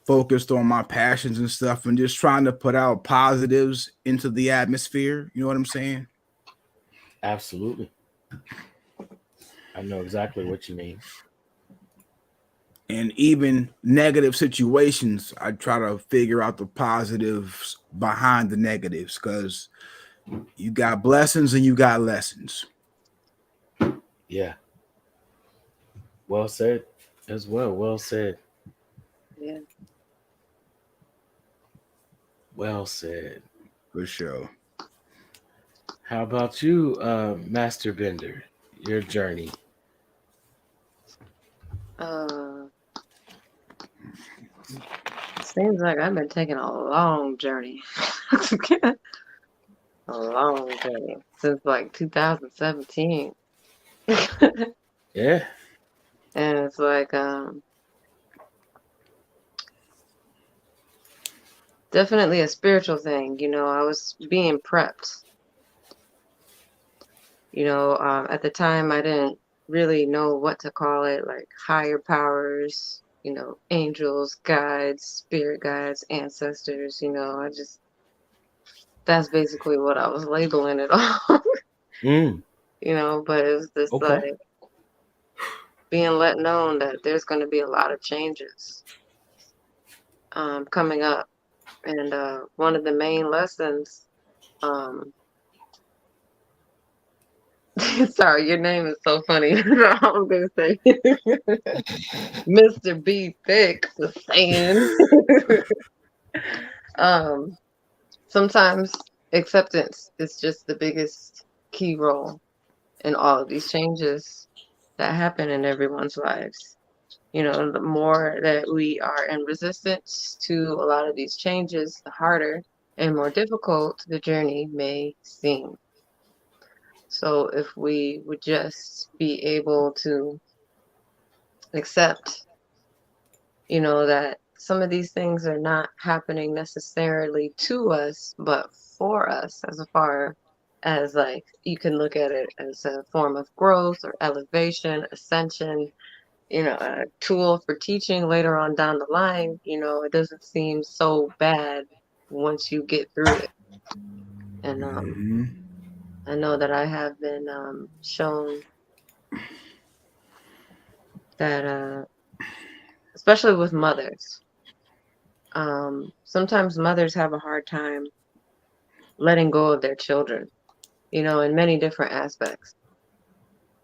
A: focused on my passions and stuff and just trying to put out positives into the atmosphere. You know what I'm saying?
B: Absolutely. I know exactly what you mean.
A: And even negative situations, I try to figure out the positives behind the negatives because you got blessings and you got lessons.
B: Yeah. Well said as well. Well said.
C: Yeah.
B: Well said.
A: For sure.
B: How about you, Master Bender? Your journey.
C: Uh, seems like I've been taking a long journey. A long journey since like 2017. And
B: Yeah.
C: it's like definitely a spiritual thing. I was being prepped. At the time I didn't really know what to call it, like higher powers, angels, guides, spirit guides, ancestors, I just that's basically what I was labeling it all.
B: Mm.
C: But it was just
B: Okay.
C: like being let known that there's going to be a lot of changes coming up. And one of the main lessons, um, sorry, your name is so funny. I was going to say, Mr. B. Thick was saying, um, sometimes acceptance is just the biggest key role in all of these changes that happen in everyone's lives. The more that we are in resistance to a lot of these changes, the harder and more difficult the journey may seem. So if we would just be able to accept, that some of these things are not happening necessarily to us, but for us, as far as like you can look at it as a form of growth or elevation, ascension, a tool for teaching later on down the line, it doesn't seem so bad once you get through it. And
A: Mm-hmm.
C: I know that I have been shown that, especially with mothers, sometimes mothers have a hard time letting go of their children, in many different aspects.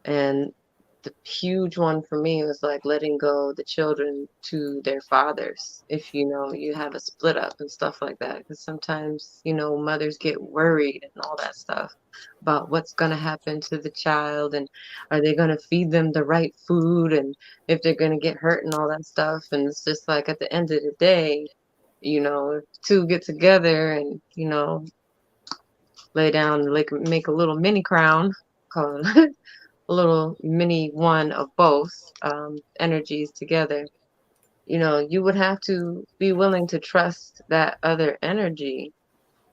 C: And the huge one for me was like letting go the children to their fathers if you have a split up and stuff like that, because sometimes mothers get worried and all that stuff about what's going to happen to the child, and are they going to feed them the right food, and if they're going to get hurt and all that stuff. And it's just like at the end of the day, if two get together and lay down, like make a little mini crown called a little mini one of both energies together, you would have to be willing to trust that other energy,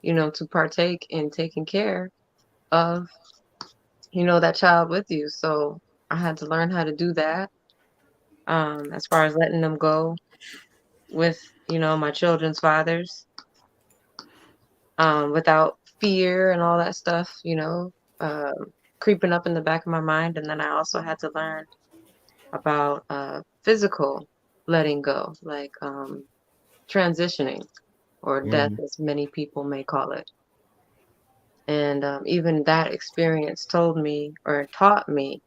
C: to partake in taking care of, that child with you. So I had to learn how to do that, as far as letting them go with, my children's fathers, without fear and all that stuff, creeping up in the back of my mind. And then I also had to learn about physical letting go, like transitioning or death,
B: Mhm.
C: as many people may call it. And even that experience told me or taught me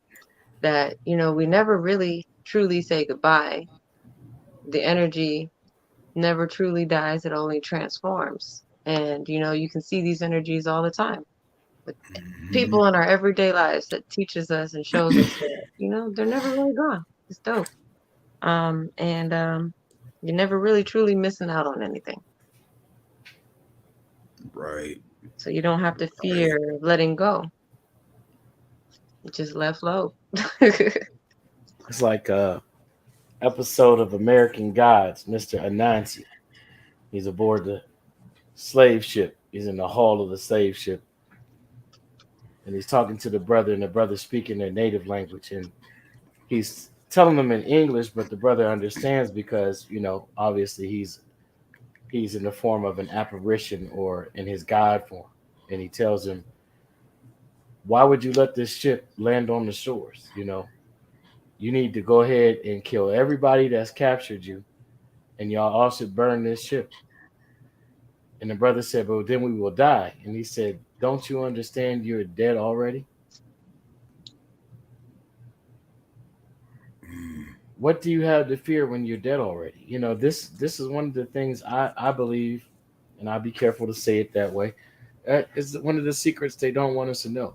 C: that, we never really truly say goodbye. The energy never truly dies, it only transforms. And, you can see these energies all the time with
A: Mhm.
C: people in our everyday lives that teaches us and shows us that, they're never really gone. It's dope. And you're never really truly missing out on anything.
A: Right.
C: So you don't have to
A: Right.
C: fear letting go. You just let flow.
B: It's like a episode of American Gods, Mr. Anansi. He's aboard the slave ship. He's in the hull of the slave ship, and he's talking to the brother, and the brother's speaking their native language, and he's telling them in English, but the brother understands because obviously he's in the form of an apparition or in his God form, and he tells him, "Why would you let this ship land on the shores? You need to go ahead and kill everybody that's captured you, and y'all all should burn this ship." And the brother said, "But then we will die." And he said, "Don't you understand you're dead already?
A: Mm.
B: What do you have to fear when you're dead already?" This is one of the things I believe, and I'll be careful to say it that way. Is one of the secrets they don't want us to know.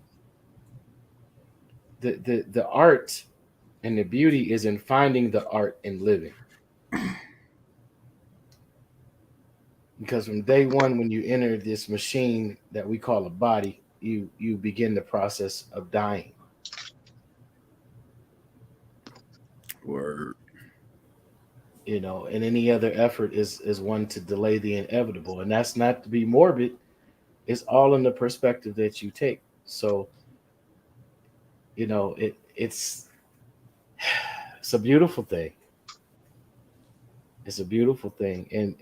B: The art and the beauty is in finding the art in living. Because from day one, when you enter this machine that we call a body, you begin the process of dying.
A: Word.
B: And any other effort is one to delay the inevitable. And that's not to be morbid. It's all in the perspective that you take. So, it's a beautiful thing. It's a beautiful thing. And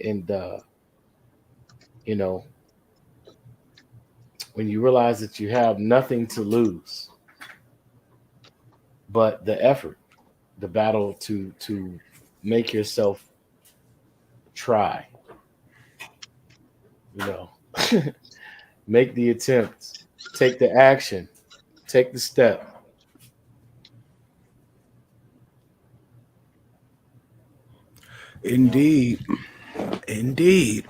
B: you know, when you realize that you have nothing to lose but the effort, the battle to make yourself try, you know, make the attempt, take the action, take the step.
A: Indeed. Indeed.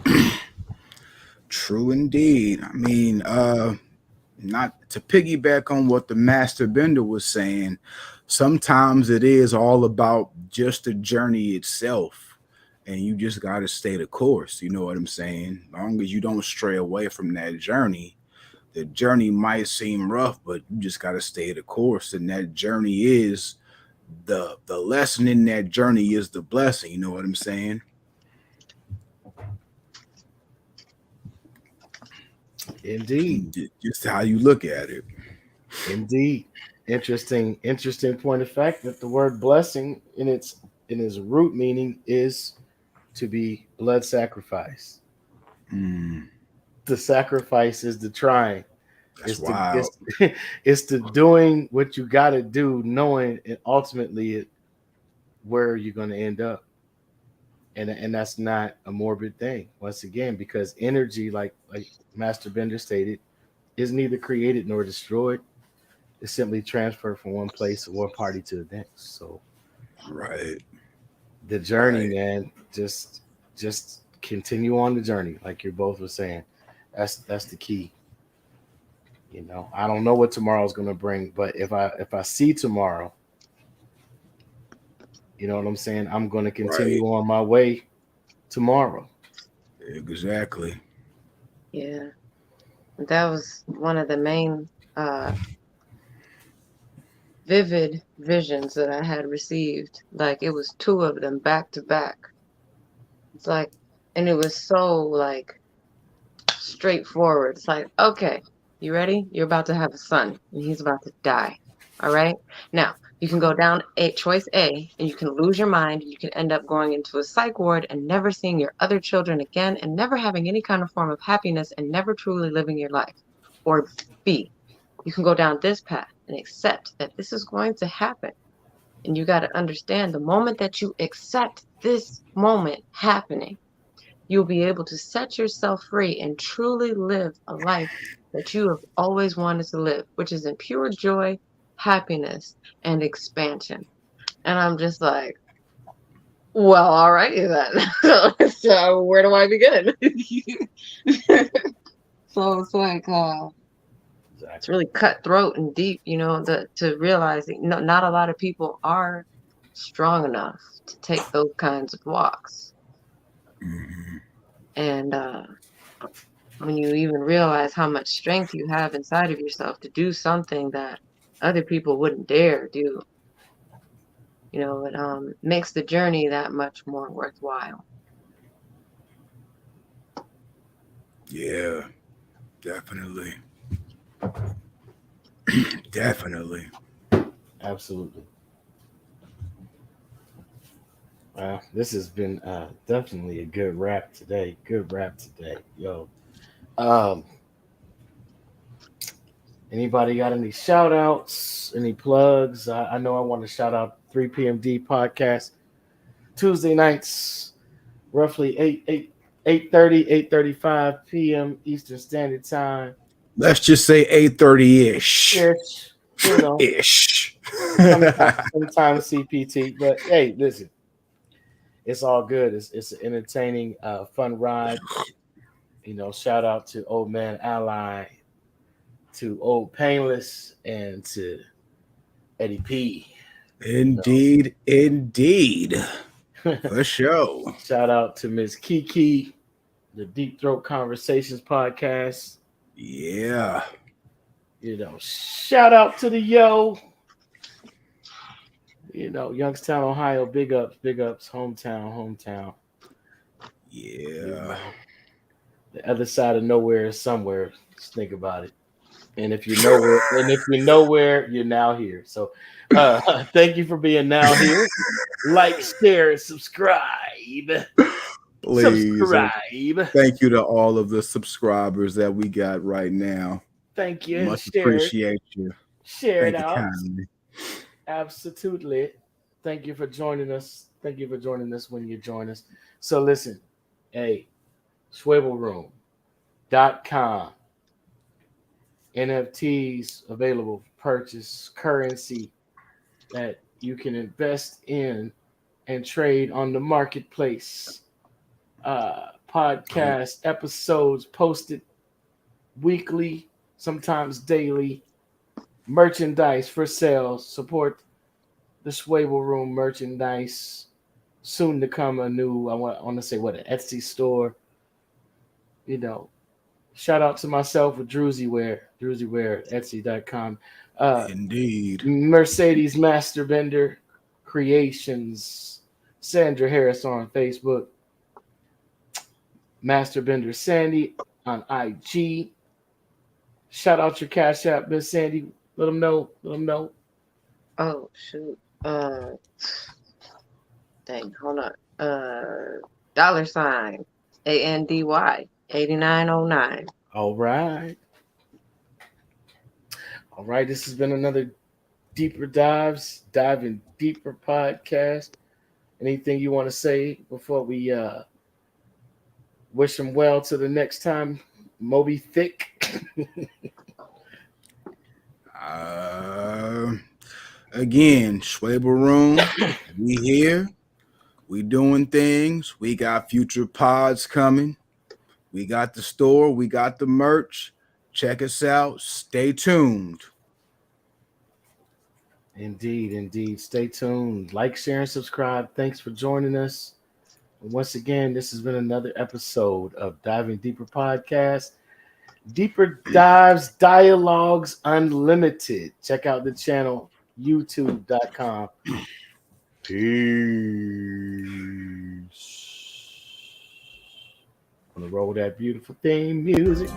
A: True indeed. I mean, not to piggyback on what the master bender was saying, sometimes it is all about just the journey itself. And you just got to stay the course. You know what I'm saying? Long as you don't stray away from that journey, the journey might seem rough, but you just got to stay the course. And that journey is the lesson in that journey is the blessing. You know what I'm saying?
B: Indeed,
A: Just how you look at it.
B: indeed. Interesting point of fact that the word blessing in its root meaning is to be blood sacrifice.
A: Mm,
B: The sacrifice is the trying.
A: that's
B: It's the
A: wild.
B: it's it's the doing what you got to do, knowing and ultimately where you're going to end up. And that's not a morbid thing. Once again, because energy, like Master Bender stated, is neither created nor destroyed. It's simply transferred from one place or one party to the next. So
A: Right.
B: the journey,
A: Right.
B: man, just continue on the journey, like you both were saying. That's the key. I don't know what tomorrow's gonna bring, but if I see tomorrow, you know what I'm saying, I'm gonna
A: Right.
B: continue on my way tomorrow.
A: Exactly.
C: Yeah. That was one of the main vivid visions that I had received. Like it was two of them back to back. It's like, and it was so like straightforward. It's like, okay, you ready? You're about to have a son, and he's about to die. All right. Now, You can go down choice A, and you can lose your mind. You can end up going into a psych ward and never seeing your other children again and never having any kind of form of happiness and never truly living your life. Or B, you can go down this path and accept that this is going to happen. And you got to understand the moment that you accept this moment happening, you'll be able to set yourself free and truly live a life that you have always wanted to live, which is in pure joy, happiness, and expansion. And I'm just like, well, all righty then. So where do I begin? So it's like, it's really cutthroat and deep, to realize that not a lot of people are strong enough to take those kinds of walks.
A: Mhm.
C: And when you even realize how much strength you have inside of yourself to do something that other people wouldn't dare do, it makes the journey that much more worthwhile.
A: Yeah, definitely. Definitely.
B: Absolutely. This has been definitely a good wrap today. Good wrap today, yo. Anybody got any shout outs, any plugs? I know I want to shout out 3PMD podcast Tuesday nights, roughly 8:35 p.m. Eastern Standard Time.
A: Let's just say 8:30-ish.
B: Ish, you know,
A: Ish.
B: sometimes CPT, but hey, listen, it's all good. It's an entertaining, fun ride. Shout out to Old Man Ally, to Old Painless, and to Eddie P.
A: Indeed, indeed. For sure.
B: Shout out to Miss Kiki, the Deep Throat Conversations podcast.
A: Yeah.
B: Shout out to the Yo. Youngstown, Ohio, big ups, hometown.
A: Yeah.
B: The other side of nowhere is somewhere. Just think about it. And if you know where, you're now here. So thank you for being now here. Like, share, and subscribe.
A: Please.
B: Subscribe.
A: Thank you to all of the subscribers that we got right now.
B: Thank you.
A: Much appreciate you.
B: Share it
A: Thank you
B: out.
A: kindly.
B: Absolutely. Thank you for joining us. Thank you for joining us when you join us. So listen, hey, swivelroom.com. NFTs available for purchase, currency that you can invest in and trade on the marketplace. Podcast episodes posted weekly, sometimes daily. Merchandise for sale. Support the Swivel Room merchandise. Soon to come a new, I want to say, an Etsy store. Shout out to myself with DrewsyWear, Etsy.com.
A: Indeed.
B: Mercedes Masterbender Creations. Sandra Harris on Facebook. Masterbender Sandy on IG. Shout out your Cash App, Miss Sandy. Let them know.
C: Oh, shoot. Dang, hold on. $, ANDY 8909.
B: All right. This has been another Deeper Diving Deeper podcast. Anything you want to say before we wish them well to the next time, Moby Thick?
A: Again, Schwabel Room. We here. We doing things. We got future pods coming. We got the store. We got the merch. Check us out. Stay tuned.
B: Indeed. Stay tuned. Like, share, and subscribe. Thanks for joining us. And once again, this has been another episode of Diving Deeper Podcast. Deeper Dives Dialogues Unlimited. Check out the channel, youtube.com. Peace. I'm gonna roll that beautiful theme music.